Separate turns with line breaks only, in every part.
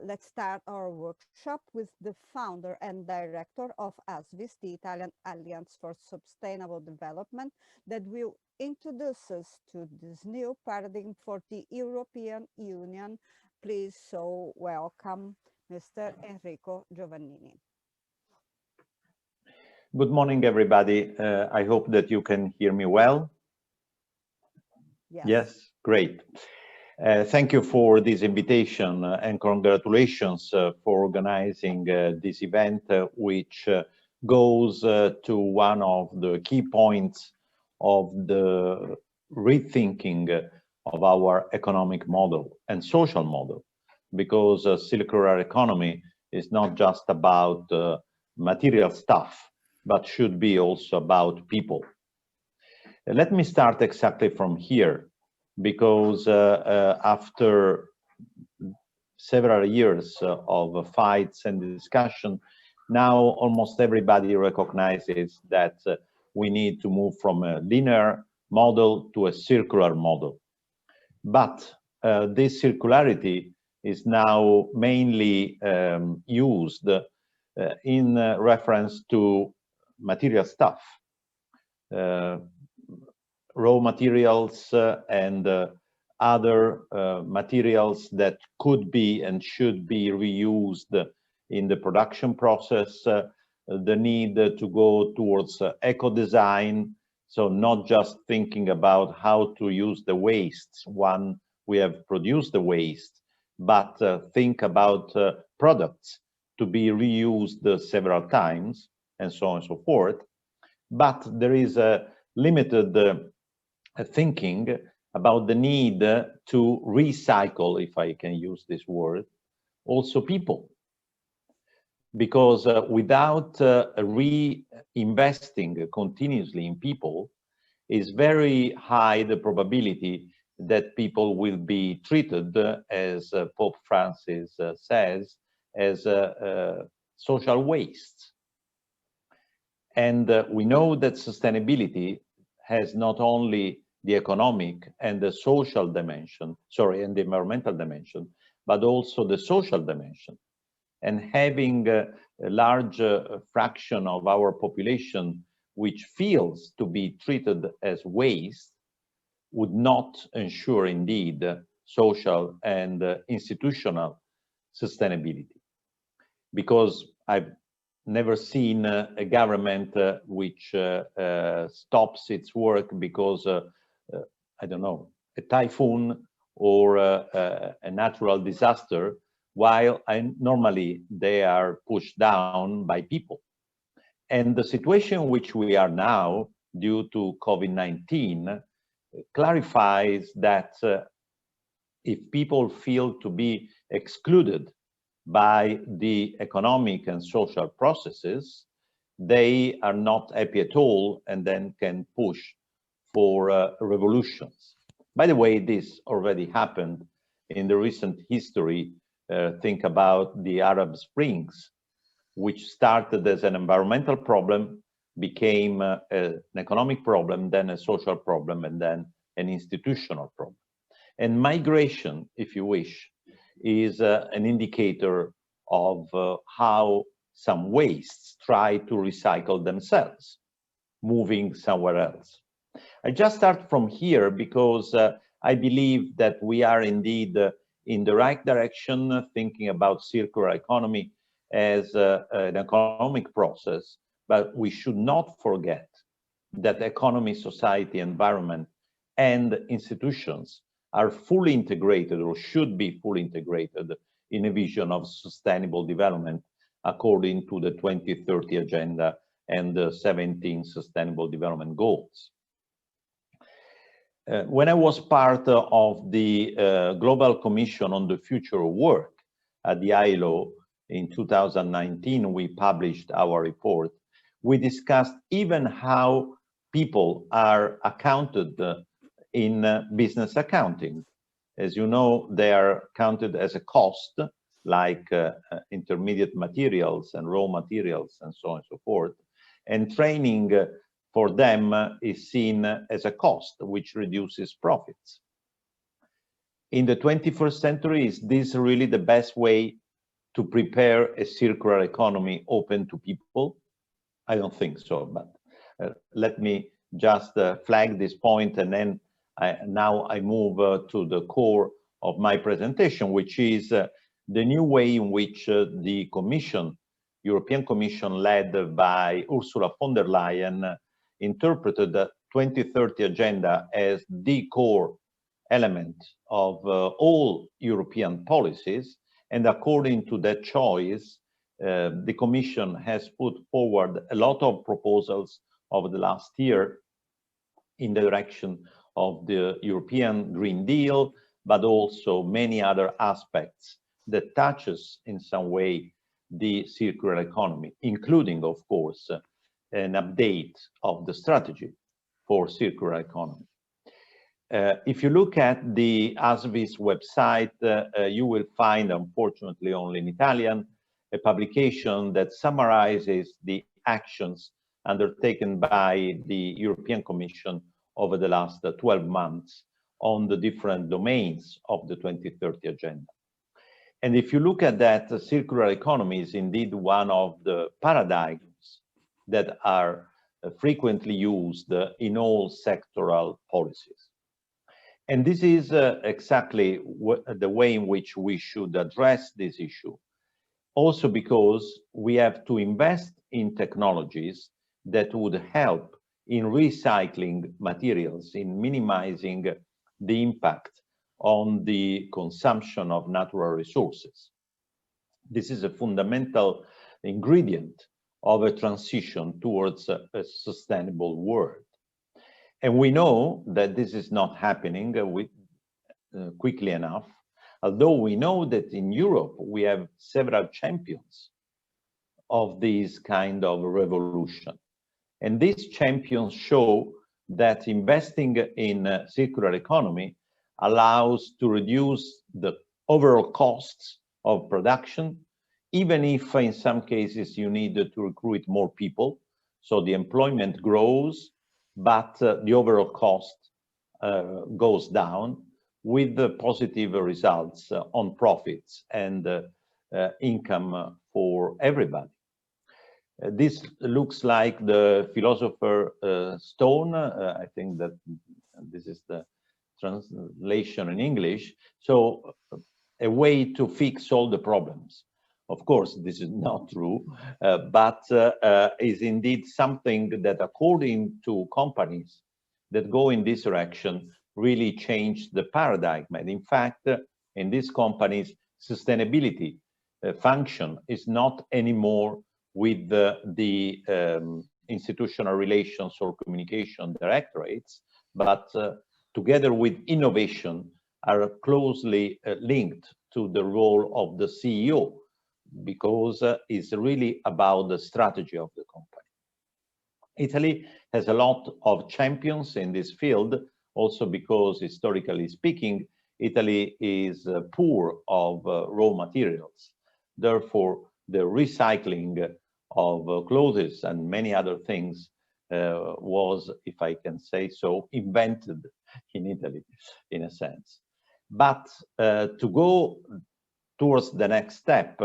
Let's start our workshop with the founder and director of ASviS, the Italian Alliance for Sustainable Development, that will introduce us to this new paradigm for the European Union. Please so welcome Mr. Enrico Giovannini.
Good morning, everybody. I hope that you can hear me well. Yes, great. Thank you for this invitation and congratulations for organizing this event, which goes to one of the key points of the rethinking of our economic model and social model, because circular economy is not just about material stuff, but should be also about people. Let me start exactly from here, because after several years of fights and discussion, now almost everybody recognizes that we need to move from a linear model to a circular model. But this circularity is now mainly used in reference to material stuff. Raw materials and other materials that could be and should be reused in the production process, the need to go towards eco-design, so not just thinking about how to use the wastes when we have produced the waste, but think about products to be reused several times, and so on and so forth. But there is a limited thinking about the need to recycle, if I can use this word, also people. Because without reinvesting continuously in people, is very high the probability that people will be treated, as Pope Francis says, as social waste. And we know that sustainability has not only the economic and the social dimension, and the environmental dimension, but also the social dimension. And having a large fraction of our population which feels to be treated as waste would not ensure indeed social and institutional sustainability. Because I've never seen a government which stops its work because, I don't know, a typhoon or a natural disaster, while normally they are pushed down by people. And the situation in which we are now, due to COVID-19, clarifies that if people feel to be excluded by the economic and social processes, they are not happy at all and then can push for revolutions. By the way, this already happened in the recent history. Think about the Arab Springs, which started as an environmental problem, became an economic problem, then a social problem, and then an institutional problem. And migration, if you wish, is an indicator of how some wastes try to recycle themselves, moving somewhere else. I just start from here because I believe that we are indeed in the right direction, thinking about circular economy as an economic process, but we should not forget that economy, society, environment, and institutions are fully integrated, or should be fully integrated, in a vision of sustainable development according to the 2030 agenda and the 17 sustainable development goals. When I was part of the Global Commission on the Future of Work at the ILO in 2019, we published our report. We discussed even how people are accounted in business accounting. As you know, they are counted as a cost, like intermediate materials and raw materials and so on and so forth. And training for them is seen as a cost, which reduces profits. In the 21st century, is this really the best way to prepare a circular economy open to people? I don't think so, but let me just flag this point, and then now I move to the core of my presentation, which is the new way in which the Commission, European Commission led by Ursula von der Leyen, interpreted the 2030 agenda as the core element of all European policies. And according to that choice, the Commission has put forward a lot of proposals over the last year in the direction of the European Green Deal, but also many other aspects that touches in some way the circular economy, including, of course, an update of the strategy for circular economy. If you look at the ASviS website, you will find, unfortunately only in Italian, a publication that summarizes the actions undertaken by the European Commission over the last 12 months on the different domains of the 2030 agenda. And if you look at that, circular economy is indeed one of the paradigms that are frequently used in all sectoral policies. And this is exactly the way in which we should address this issue. Also because we have to invest in technologies that would help in recycling materials, in minimizing the impact on the consumption of natural resources. This is a fundamental ingredient of a transition towards a sustainable world. And we know that this is not happening quickly enough, although we know that in Europe we have several champions of this kind of revolution. And these champions show that investing in circular economy allows to reduce the overall costs of production, even if in some cases you need to recruit more people. So the employment grows, but the overall cost goes down with the positive results on profits and income for everybody. This looks like the philosopher stone. I think that this is the translation in English. So a way to fix all the problems. Of course, this is not true, but is indeed something that, according to companies that go in this direction, really changed the paradigm. And in fact, in these companies, sustainability function is not anymore with the institutional relations or communication directorates, but together with innovation are closely linked to the role of the CEO, because it's really about the strategy of the company. Italy has a lot of champions in this field, also because, historically speaking, Italy is poor of raw materials. Therefore, the recycling of clothes and many other things was, if I can say so, invented in Italy, in a sense. But to go towards the next step,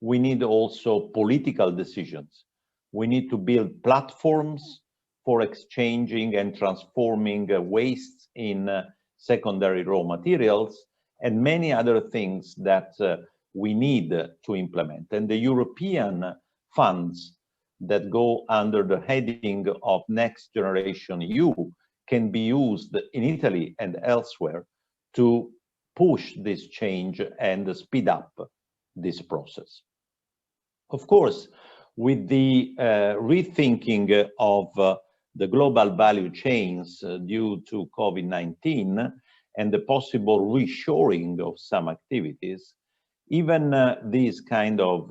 we need also political decisions. We need to build platforms for exchanging and transforming wastes in secondary raw materials and many other things that we need to implement. And the European funds that go under the heading of Next Generation EU can be used in Italy and elsewhere to push this change and speed up this process. Of course, with the rethinking of the global value chains due to COVID-19 and the possible reshoring of some activities, even these kind of,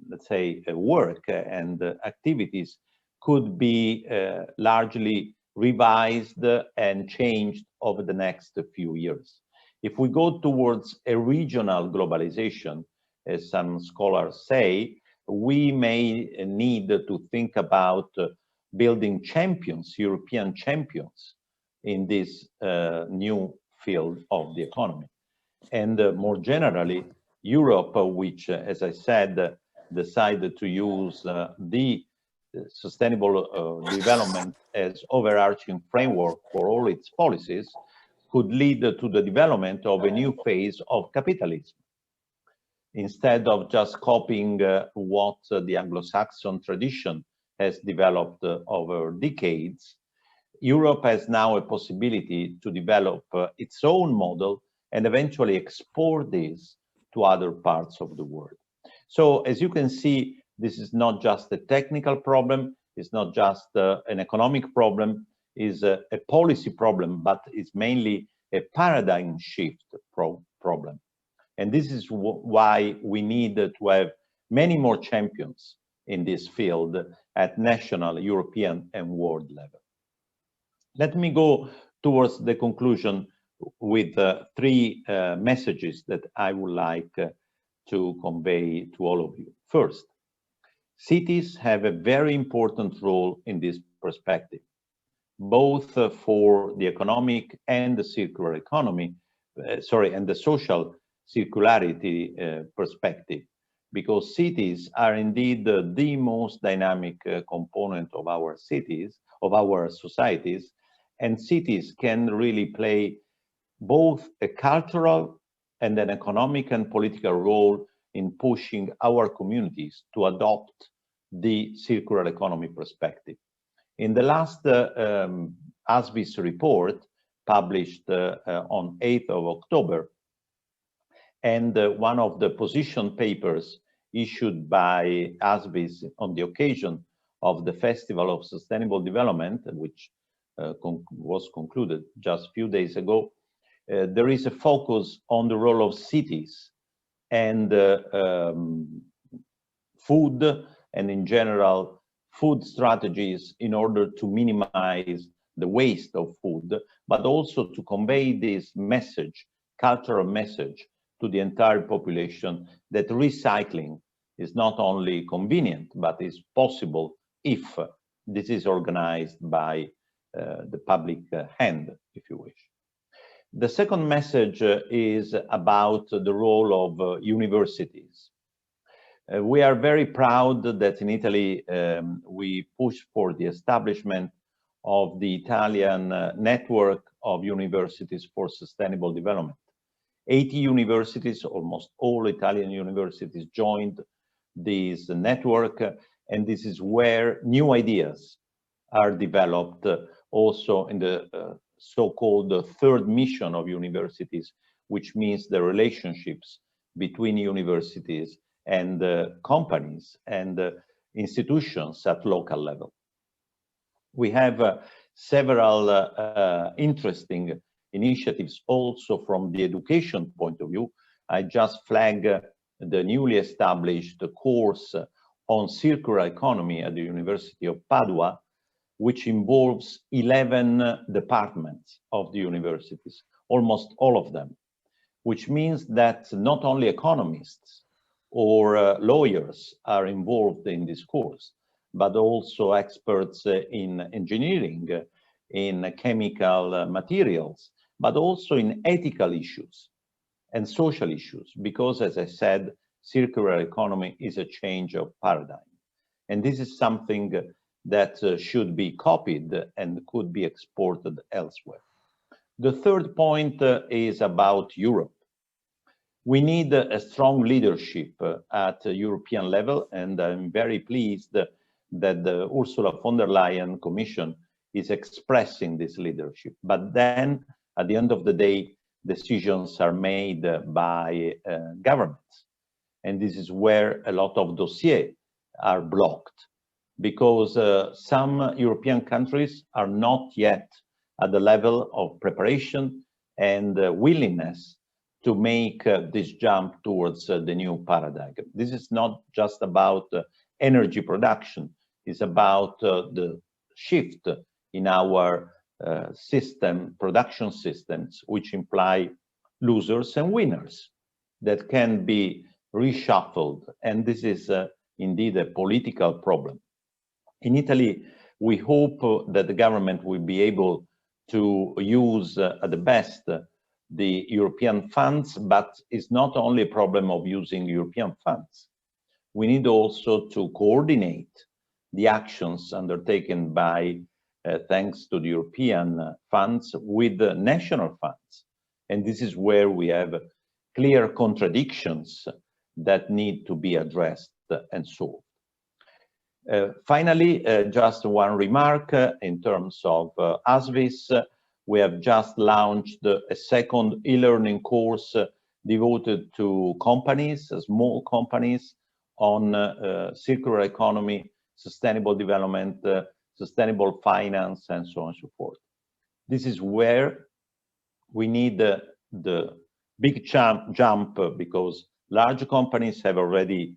let's say, work and activities could be largely revised and changed over the next few years. If we go towards a regional globalization, as some scholars say, we may need to think about building champions, European champions, in this new field of the economy. And more generally, Europe, which, as I said, decided to use the sustainable development as overarching framework for all its policies, could lead to the development of a new phase of capitalism. Instead of just copying what the Anglo-Saxon tradition has developed over decades, Europe has now a possibility to develop its own model and eventually export this to other parts of the world. So as you can see, this is not just a technical problem, it's not just an economic problem, it's a policy problem, but it's mainly a paradigm shift problem. And this is why we need to have many more champions in this field at national, European, and world level. Let me go towards the conclusion with three messages that I would like to convey to all of you. First, cities have a very important role in this perspective, both for the economic and the circular economy, and the social circularity perspective, because cities are indeed the most dynamic component of our cities, of our societies, and cities can really play both a cultural and an economic and political role in pushing our communities to adopt the circular economy perspective. In the last ASviS report, published on 8th of October, and one of the position papers issued by ASviS on the occasion of the Festival of Sustainable Development, which was concluded just a few days ago, there is a focus on the role of cities and food, and in general, food strategies in order to minimize the waste of food, but also to convey this message, cultural message, to the entire population that recycling is not only convenient, but is possible if this is organized by the public hand, if you wish. The second message is about the role of universities. We are very proud that in Italy we push for the establishment of the Italian network of universities for sustainable development. 80 universities, almost all Italian universities, joined this network, and this is where new ideas are developed also in the so-called third mission of universities, which means the relationships between universities and companies and institutions at local level. We have several interesting initiatives also from the education point of view. I just flag the newly established course on circular economy at the University of Padua, which involves 11 departments of the universities, almost all of them, which means that not only economists or lawyers are involved in this course, but also experts in engineering, in chemical materials, but also in ethical issues and social issues, because, as I said, circular economy is a change of paradigm. And this is something that should be copied and could be exported elsewhere. The third point is about Europe. We need a strong leadership at the European level, and I'm very pleased that the Ursula von der Leyen Commission is expressing this leadership. But then, at the end of the day, decisions are made by governments. And this is where a lot of dossiers are blocked, because some European countries are not yet at the level of preparation and willingness to make this jump towards the new paradigm. This is not just about energy production, it's about the shift in our production systems, which imply losers and winners that can be reshuffled. And this is indeed a political problem. In Italy, we hope that the government will be able to use at the best the European funds, but it's not only a problem of using European funds. We need also to coordinate the actions undertaken by, thanks to the European funds, with the national funds. And this is where we have clear contradictions that need to be addressed and solved. Finally, just one remark in terms of ASviS. We have just launched a second e-learning course devoted to companies, small companies, on circular economy, sustainable development, sustainable finance, and so on and so forth. This is where we need the big jump because large companies have already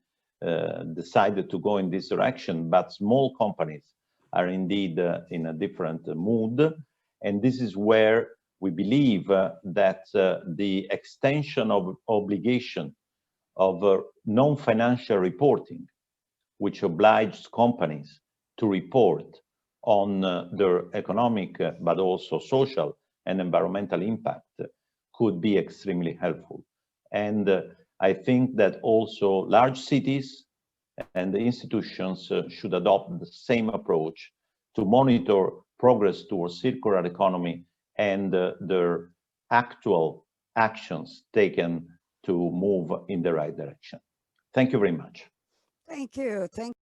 decided to go in this direction, but small companies are indeed in a different mood. And this is where we believe that the extension of obligation of non-financial reporting, which obliges companies to report on their economic, but also social and environmental impact, could be extremely helpful. And I think that also large cities and the institutions should adopt the same approach to monitor progress towards circular economy and their actual actions taken to move in the right direction. Thank you very much.
Thank you. Thank